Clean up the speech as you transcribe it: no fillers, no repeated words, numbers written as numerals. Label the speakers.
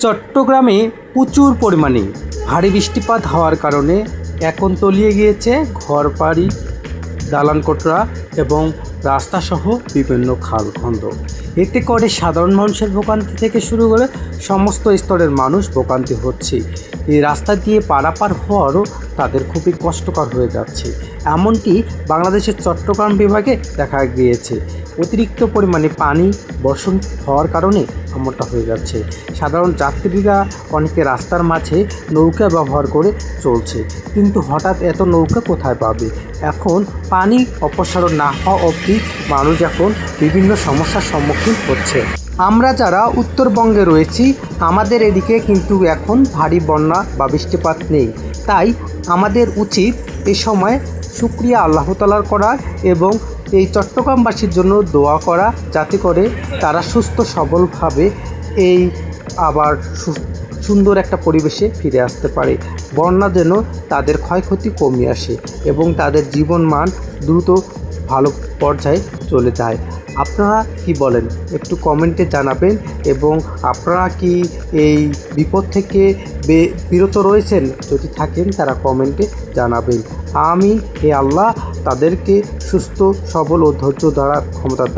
Speaker 1: চট্টগ্রামে প্রচুর পরিমাণে ভারী বৃষ্টিপাত হওয়ার কারণে এখন তলিয়ে গিয়েছে ঘরবাড়ি, দালানকোঠা এবং রাস্তাসহ বিভিন্ন খালখন্দ। এতে করে সাধারণ মানুষের ভোগান্তি থেকে শুরু করে সমস্ত স্তরের মানুষ ভোগান্তি হচ্ছে। এই রাস্তা দিয়ে পারাপার হওয়ারও তাদের খুবই কষ্টকর হয়ে যাচ্ছে। এমনটি বাংলাদেশের চট্টগ্রাম বিভাগে দেখা গিয়েছে। অতিরিক্ত পরিমাণে পানি বর্ষণ হওয়ার কারণে এমনটা হয়ে যাচ্ছে। সাধারণ যাত্রীরা অনেকে রাস্তার মাঝে নৌকা ব্যবহার করে চলছে, কিন্তু হঠাৎ এত নৌকা কোথায় পাবে? এখন পানি অপসারণ না হওয়া অবধি মানুষ এখন বিভিন্ন সমস্যার সম্মুখীন হচ্ছে। আমরা যারা উত্তরবঙ্গে রয়েছি, আমাদের এদিকে কিন্তু এখন ভারী বন্যা বা বৃষ্টিপাত নেই। তাই আমাদের উচিত এ সময় শুকরিয়া আল্লাহ তাআলার করা এবং এই চট্টগ্রামবাসীর জন্য দোয়া করা, যাতে করে তারা সুস্থ সবলভাবে এই আবার সুন্দর একটা পরিবেশে ফিরে আসতে পারে। বন্যা যেন তাদের ক্ষয়ক্ষতি কমিয়ে আসে এবং তাদের জীবনমান দ্রুত ভালো পর্যায়ে চলে যায়। আপনারা কি বলেন একটু কমেন্টে জানাবেন, এবং আপনারা কি এই বিপদ থেকে বিরত রয়েছেন? যদি থাকেন তারা কমেন্টে জানাবেন। আমিন। হে আল্লাহ তাদেরকে সুস্থ সবল ও ধৈর্য ধরার ক্ষমতা দান।